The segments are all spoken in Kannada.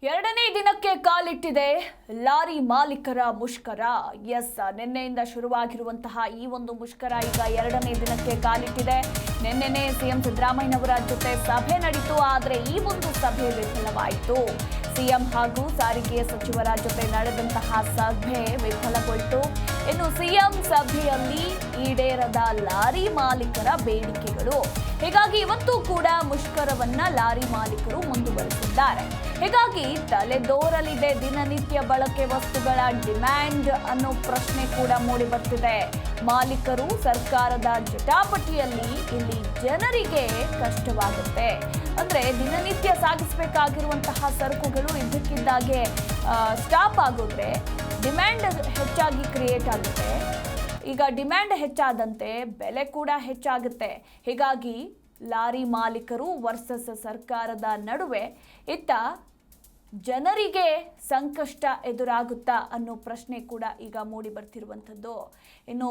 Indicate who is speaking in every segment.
Speaker 1: ಎರಡನೇ ದಿನಕ್ಕೆ ಕಾಲಿಟ್ಟಿದೆ ಲಾರಿ ಮಾಲೀಕರ ಮುಷ್ಕರ. ನಿನ್ನೆಯಿಂದ ಶುರುವಾಗಿರುವಂತಹ ಈ ಒಂದು ಮುಷ್ಕರ ಈಗ ಎರಡನೇ ದಿನಕ್ಕೆ ಕಾಲಿಟ್ಟಿದೆ. ನಿನ್ನೆನೇ ಸಿಎಂ ಸಿದ್ದರಾಮಯ್ಯನವರ ಜೊತೆ ಸಭೆ ನಡೆಯಿತು, ಆದರೆ ಈ ಒಂದು ಸಭೆ ವಿಫಲವಾಯಿತು. ಸಿಎಂ ಹಾಗೂ ಸಾರಿಗೆ ಸಚಿವರ ಜೊತೆ ನಡೆದಂತಹ ಸಭೆ ವಿಫಲಗೊಳ್ತು. ಇನ್ನು ಸಿಎಂ ಸಭೆಯಲ್ಲಿ ಈಡೇರದ ಲಾರಿ ಮಾಲೀಕರ ಬೇಡಿಕೆಗಳು. ಹೀಗಾಗಿ ಇವತ್ತು ಕೂಡ ಮುಷ್ಕರವನ್ನ ಲಾರಿ ಮಾಲೀಕರು ಮುಂದುವರೆಸಿದ್ದಾರೆ. ಹೀಗಾಗಿ ತಲೆದೋರಲಿದೆ ದಿನನಿತ್ಯ ಬಳಕೆ ವಸ್ತುಗಳ ಡಿಮ್ಯಾಂಡ್ ಅನ್ನೋ ಪ್ರಶ್ನೆ ಕೂಡ ಮೂಡಿ ಬರ್ತಿದೆ. ಮಾಲೀಕರು ಸರ್ಕಾರದ ಜಟಾಪಟಿಯಲ್ಲಿ ಇಲ್ಲಿ ಜನರಿಗೆ ಕಷ್ಟವಾಗುತ್ತೆ. ಅಂದ್ರೆ ದಿನನಿತ್ಯ ಸಾಗಿಸಬೇಕಾಗಿರುವಂತಹ ಸರಕುಗಳು ಇದ್ದಕ್ಕಿದ್ದಾಗೆ ಸ್ಟಾಪ್ ಆಗುತ್ತೆ, ಡಿಮ್ಯಾಂಡ್ ಹೆಚ್ಚಾಗಿ ಕ್ರಿಯೇಟ್ ಆಗುತ್ತೆ. ಈಗ ಡಿಮ್ಯಾಂಡ್ ಹೆಚ್ಚಾದಂತೆ ಬೆಲೆ ಕೂಡ ಹೆಚ್ಚಾಗುತ್ತೆ. ಹೀಗಾಗಿ ಲಾರಿ ಮಾಲೀಕರು ವರ್ಸಸ್ ಸರ್ಕಾರದ ನಡುವೆ ಇತ್ತ ಜನರಿಗೆ ಸಂಕಷ್ಟ ಎದುರಾಗುತ್ತಾ ಅನ್ನೋ ಪ್ರಶ್ನೆ ಕೂಡ ಈಗ ಮೂಡಿ ಬರ್ತಿರುವಂಥದ್ದು. ಇನ್ನು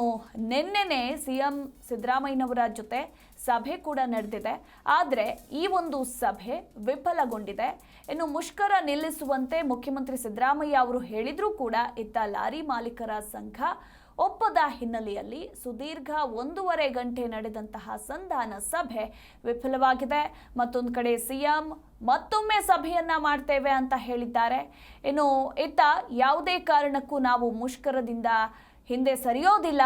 Speaker 1: ನಿನ್ನೆನೆ ಸಿಎಂ ಸಿದ್ದರಾಮಯ್ಯನವರ ಜೊತೆ ಸಭೆ ಕೂಡ ನಡೆದಿದೆ, ಆದರೆ ಈ ಒಂದು ಸಭೆ ವಿಫಲಗೊಂಡಿದೆ. ಇನ್ನು ಮುಷ್ಕರ ನಿಲ್ಲಿಸುವಂತೆ ಮುಖ್ಯಮಂತ್ರಿ ಸಿದ್ದರಾಮಯ್ಯ ಅವರು ಹೇಳಿದ್ರೂ ಕೂಡ ಇತ್ತ ಲಾರಿ ಮಾಲೀಕರ ಸಂಘ ಒಪ್ಪದ ಹಿನ್ನೆಲೆಯಲ್ಲಿ ಸುದೀರ್ಘ 1.5 ಗಂಟೆ ನಡೆದಂತಹ ಸಂಧಾನ ಸಭೆ ವಿಫಲವಾಗಿದೆ. ಮತ್ತೊಂದು ಕಡೆ ಸಿಎಂ ಮತ್ತೊಮ್ಮೆ ಸಭೆಯನ್ನ ಮಾಡ್ತೇವೆ ಅಂತ ಹೇಳಿದ್ದಾರೆ. ಇನ್ನು ಇತ್ತ ಯಾವುದೇ ಕಾರಣಕ್ಕೂ ನಾವು ಮುಷ್ಕರದಿಂದ ಹಿಂದೆ ಸರಿಯೋದಿಲ್ಲ,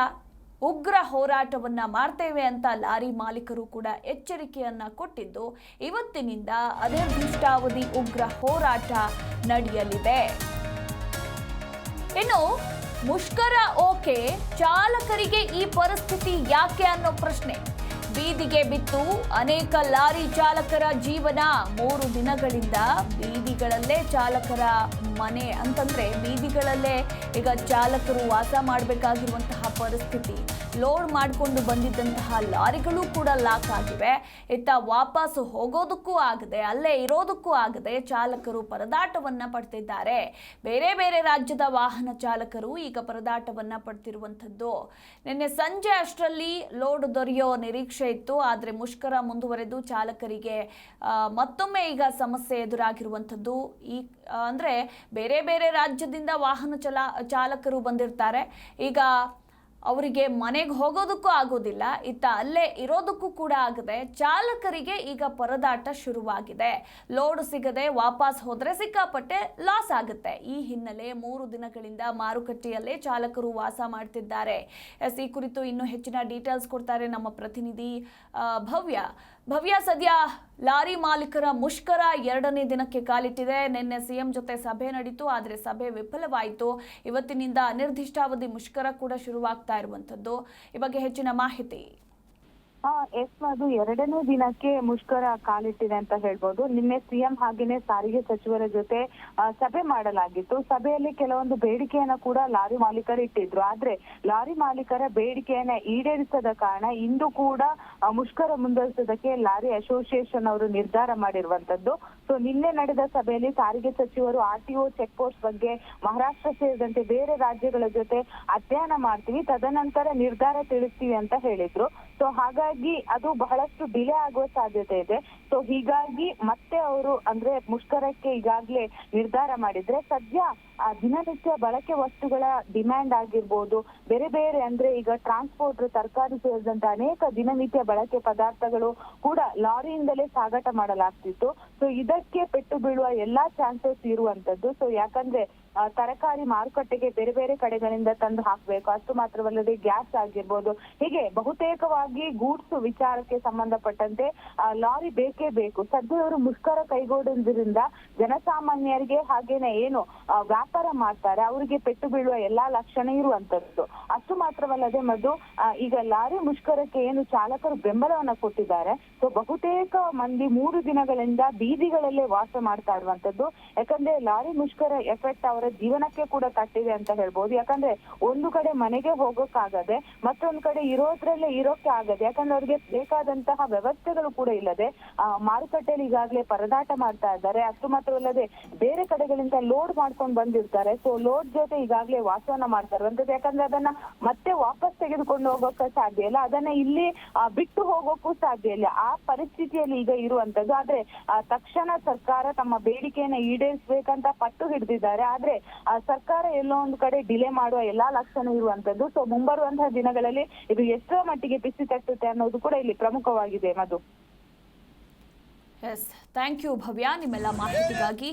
Speaker 1: ಉಗ್ರ ಹೋರಾಟವನ್ನ ಮಾಡ್ತೇವೆ ಅಂತ ಲಾರಿ ಮಾಲೀಕರು ಕೂಡ ಎಚ್ಚರಿಕೆಯನ್ನ ಕೊಟ್ಟಿದ್ದು, ಇವತ್ತಿನಿಂದ ಅನಿರ್ದಿಷ್ಟಾವಧಿ ಉಗ್ರ ಹೋರಾಟ ನಡೆಯಲಿದೆ. ಇನ್ನು ಮುಷ್ಕರ ಓಕೆ, ಚಾಲಕರಿಗೆ ಈ ಪರಿಸ್ಥಿತಿ ಯಾಕೆ ಅನ್ನೋ ಪ್ರಶ್ನೆ ಬೀದಿಗೆ ಬಿತ್ತು. ಅನೇಕ ಲಾರಿ ಚಾಲಕರ ಜೀವನ 3 ದಿನಗಳಿಂದ ಬೀದಿಗಳಲ್ಲೇ ಚಾಲಕರ ಮನೆ ಅಂತಂದ್ರೆ ಬೀದಿಗಳಲ್ಲೇ ಈಗ ಚಾಲಕರು ವಾಸ ಮಾಡಬೇಕಾಗಿರುವಂತಹ ಪರಿಸ್ಥಿತಿ. ಲೋಡ್ ಮಾಡಿಕೊಂಡು ಬಂದಿದ್ದಂತಹ ಲಾರಿಗಳು ಕೂಡ ಲಾಕ್ ಆಗಿವೆ. ಇತ್ತ ವಾಪಸ್ ಹೋಗೋದಕ್ಕೂ ಆಗದೆ, ಅಲ್ಲೇ ಇರೋದಕ್ಕೂ ಆಗದೆ ಚಾಲಕರು ಪರದಾಟವನ್ನ ಪಡ್ತಿದ್ದಾರೆ. ಬೇರೆ ಬೇರೆ ರಾಜ್ಯದ ವಾಹನ ಚಾಲಕರು ಈಗ ಪರದಾಟವನ್ನ ಪಡ್ತಿರುವಂಥದ್ದು. ನಿನ್ನೆ ಸಂಜೆ ಅಷ್ಟರಲ್ಲಿ ಲೋಡ್ ದೊರೆಯೋ ನಿರೀಕ್ಷೆ ಇತ್ತು, ಆದರೆ ಮುಷ್ಕರ ಮುಂದುವರೆದು ಚಾಲಕರಿಗೆ ಮತ್ತೊಮ್ಮೆ ಈಗ ಸಮಸ್ಯೆ ಎದುರಾಗಿರುವಂಥದ್ದು. ಅಂದ್ರೆ ಬೇರೆ ಬೇರೆ ರಾಜ್ಯದಿಂದ ವಾಹನ ಚಾಲಕರು ಬಂದಿರ್ತಾರೆ. ಈಗ ಅವರಿಗೆ ಮನೆಗೆ ಹೋಗೋದಕ್ಕೂ ಆಗೋದಿಲ್ಲ, ಇತ್ತ ಅಲ್ಲೇ ಇರೋದಕ್ಕೂ ಕೂಡ ಆಗದೆ ಚಾಲಕರಿಗೆ ಈಗ ಪರದಾಟ ಶುರುವಾಗಿದೆ. ಲೋಡ್ ಸಿಗದೆ ವಾಪಸ್ ಹೋದ್ರೆ ಸಿಕ್ಕಾಪಟ್ಟೆ ಲಾಸ್ ಆಗುತ್ತೆ. ಈ ಹಿನ್ನೆಲೆ 3 ದಿನಗಳಿಂದ ಮಾರುಕಟ್ಟೆಯಲ್ಲೇ ಚಾಲಕರು ವಾಸ ಮಾಡ್ತಿದ್ದಾರೆ. ಈ ಕುರಿತು ಇನ್ನೂ ಹೆಚ್ಚಿನ ಡೀಟೇಲ್ಸ್ ಕೊಡ್ತಾರೆ ನಮ್ಮ ಪ್ರತಿನಿಧಿ ಭವ್ಯ. ಸದ್ಯ ಲಾರಿ ಮಾಲೀಕರ ಮುಷ್ಕರ 2ನೇ ದಿನಕ್ಕೆ ಕಾಲಿಟ್ಟಿದೆ. ನಿನ್ನೆ ಸಿಎಂ ಜೊತೆ ಸಭೆ ನಡೀತು, ಆದರೆ ಸಭೆ ವಿಫಲವಾಯಿತು. ಇವತ್ತಿನಿಂದ ಅನಿರ್ದಿಷ್ಟಾವಧಿ ಮುಷ್ಕರ ಕೂಡ ಶುರುವಾಗ್ತಾ ಇರುವಂತದ್ದು. ಈ ಬಗ್ಗೆ ಹೆಚ್ಚಿನ ಮಾಹಿತಿ.
Speaker 2: ಅದು 2ನೇ ದಿನಕ್ಕೆ ಮುಷ್ಕರ ಕಾಲಿಟ್ಟಿದೆ ಅಂತ ಹೇಳ್ಬೋದು. ನಿನ್ನೆ ಸಿಎಂ ಹಾಗೇನೆ ಸಾರಿಗೆ ಸಚಿವರ ಜೊತೆ ಸಭೆ ಮಾಡಲಾಗಿತ್ತು. ಸಭೆಯಲ್ಲಿ ಕೆಲವೊಂದು ಬೇಡಿಕೆಯನ್ನ ಕೂಡ ಲಾರಿ ಮಾಲೀಕರು ಇಟ್ಟಿದ್ರು. ಆದ್ರೆ ಲಾರಿ ಮಾಲೀಕರ ಬೇಡಿಕೆಯನ್ನ ಈಡೇರಿಸದ ಕಾರಣ ಇಂದು ಕೂಡ ಮುಷ್ಕರ ಮುಂದುವರಿಸೋದಕ್ಕೆ ಲಾರಿ ಅಸೋಸಿಯೇಷನ್ ಅವರು ನಿರ್ಧಾರ ಮಾಡಿರುವಂತದ್ದು. ಸೊ ನಿನ್ನೆ ನಡೆದ ಸಭೆಯಲ್ಲಿ ಸಾರಿಗೆ ಸಚಿವರು RTO ಚೆಕ್ ಪೋಸ್ಟ್ ಬಗ್ಗೆ ಮಹಾರಾಷ್ಟ್ರ ಸೇರಿದಂತೆ ಬೇರೆ ರಾಜ್ಯಗಳ ಜೊತೆ ಅಧ್ಯಯನ ಮಾಡ್ತೀವಿ, ತದನಂತರ ನಿರ್ಧಾರ ತಿಳಿಸ್ತೀವಿ ಅಂತ ಹೇಳಿದ್ರು. ಸೊ ಹಾಗಾಗಿ ಅದು ಬಹಳಷ್ಟು ಡಿಲೇ ಆಗುವ ಸಾಧ್ಯತೆ ಇದೆ. ಸೊ ಹೀಗಾಗಿ ಮತ್ತೆ ಅವರು ಅಂದ್ರೆ ಮುಷ್ಕರಕ್ಕೆ ಈಗಾಗಲೇ ನಿರ್ಧಾರ ಮಾಡಿದ್ರೆ ಸದ್ಯ ದಿನನಿತ್ಯ ಬಳಕೆ ವಸ್ತುಗಳ ಡಿಮ್ಯಾಂಡ್ ಆಗಿರ್ಬೋದು, ಬೇರೆ ಬೇರೆ ಅಂದ್ರೆ ಈಗ ಟ್ರಾನ್ಸ್ಪೋರ್ಟ್, ತರಕಾರಿ ಸೇರಿದಂತೆ ಅನೇಕ ದಿನನಿತ್ಯ ಬಳಕೆ ಪದಾರ್ಥಗಳು ಕೂಡ ಲಾರಿಯಿಂದಲೇ ಸಾಗಾಟ ಮಾಡಲಾಗ್ತಿತ್ತು. ಸೊ ಇದಕ್ಕೆ ಪೆಟ್ಟು ಬೀಳುವ ಎಲ್ಲಾ ಚಾನ್ಸಸ್ ಇರುವಂತದ್ದು. ಸೊ ಯಾಕಂದ್ರೆ ತರಕಾರಿ ಮಾರುಕಟ್ಟೆಗೆ ಬೇರೆ ಬೇರೆ ಕಡೆಗಳಿಂದ ತಂದು ಹಾಕ್ಬೇಕು, ಅಷ್ಟು ಮಾತ್ರವಲ್ಲದೆ ಗ್ಯಾಸ್ ಆಗಿರ್ಬೋದು, ಹೀಗೆ ಬಹುತೇಕವಾಗಿ ಗೂಡ್ಸ್ ವಿಚಾರಕ್ಕೆ ಸಂಬಂಧಪಟ್ಟಂತೆ ಲಾರಿ ಬೇಕೇ ಬೇಕು. ಸದ್ಯ ಇವರು ಮುಷ್ಕರ ಕೈಗೊಂಡಿದ್ದರಿಂದ ಜನಸಾಮಾನ್ಯರಿಗೆ ಹಾಗೇನೆ ಏನು ವ್ಯಾಪಾರ ಮಾಡ್ತಾರೆ ಅವರಿಗೆ ಪೆಟ್ಟು ಬೀಳುವ ಎಲ್ಲಾ ಲಕ್ಷಣ ಇರುವಂತದ್ದು. ಅಷ್ಟು ಮಾತ್ರವಲ್ಲದೆ ಈಗ ಲಾರಿ ಮುಷ್ಕರಕ್ಕೆ ಏನು ಚಾಲಕರು ಬೆಂಬಲವನ್ನ ಕೊಟ್ಟಿದ್ದಾರೆ. ಸೊ ಬಹುತೇಕ ಮಂದಿ 3 ದಿನಗಳಿಂದ ಬೀದಿಗಳಲ್ಲೇ ವಾಸ ಮಾಡ್ತಾ ಇರುವಂತದ್ದು. ಯಾಕಂದ್ರೆ ಲಾರಿ ಮುಷ್ಕರ ಎಫೆಕ್ಟ್ ಅವರ ಜೀವನಕ್ಕೆ ಕೂಡ ತಟ್ಟಿದೆ ಅಂತ ಹೇಳ್ಬೋದು. ಯಾಕಂದ್ರೆ ಒಂದು ಕಡೆ ಮನೆಗೆ ಹೋಗೋಕ್ಕಾಗದೆ, ಮತ್ತೊಂದು ಕಡೆ ಇರೋದ್ರಲ್ಲೇ ಇರೋಕೆ ಆಗದೆ, ಯಾಕಂದ್ರೆ ಅವ್ರಿಗೆ ಬೇಕಾದಂತಹ ವ್ಯವಸ್ಥೆಗಳು ಕೂಡ ಇಲ್ಲದೆ ಮಾರುಕಟ್ಟೆಯಲ್ಲಿ ಈಗಾಗಲೇ ಪರದಾಟ ಮಾಡ್ತಾ ಇದ್ದಾರೆ. ಅಷ್ಟು ಮಾತ್ರವಲ್ಲದೆ ಬೇರೆ ಕಡೆಗಳಿಂದ ಲೋಡ್ ಮಾಡ್ಕೊಂಡು ಬಂದಿರ್ತಾರೆ. ಸೊ ಲೋಡ್ ಜೊತೆ ಈಗಾಗಲೇ ವಾಸವನ್ನ ಮಾಡ್ತಾ ಇರುವಂತದ್ದು. ಯಾಕಂದ್ರೆ ಅದನ್ನ ಮತ್ತೆ ವಾಪಸ್ ತೆಗೆದುಕೊಂಡು ಹೋಗೋಕೆ ಸಾಧ್ಯ ಇಲ್ಲ, ಅದನ್ನ ಇಲ್ಲಿ ಬಿಟ್ಟು ಹೋಗೋಕ್ಕೂ ಸಾಧ್ಯ ಇಲ್ಲ. ಆ ಪರಿಸ್ಥಿತಿಯಲ್ಲಿ ಈಗ ಇರುವಂತದ್ದು. ಆದ್ರೆ ತಕ್ಷಣ ಸರ್ಕಾರ ತಮ್ಮ ಬೇಡಿಕೆಯನ್ನ ಈಡೇರಿಸಬೇಕಂತ ಪಟ್ಟು ಹಿಡಿದಿದ್ದಾರೆ. ಆದ್ರೆ ಸರ್ಕಾರ ಎಲ್ಲೋ ಒಂದು ಕಡೆ ಡಿಲೇ ಮಾಡುವ ಎಲ್ಲಾ ಲಕ್ಷಣ ಇರುವಂತದ್ದು. ಸೊ ಮುಂಬರುವಂತಹ ದಿನಗಳಲ್ಲಿ ಇದು ಎಷ್ಟೋ ಮಟ್ಟಿಗೆ ಬಿಸಿ ತಟ್ಟುತ್ತೆ ಅನ್ನೋದು ಕೂಡ ಇಲ್ಲಿ ಪ್ರಮುಖವಾಗಿದೆ. ಮಧು.
Speaker 1: ಎಸ್, ಥ್ಯಾಂಕ್ ಯು ಭವ್ಯ ನಿಮ್ಮೆಲ್ಲ ಮಾಹಿತಿಗಾಗಿ.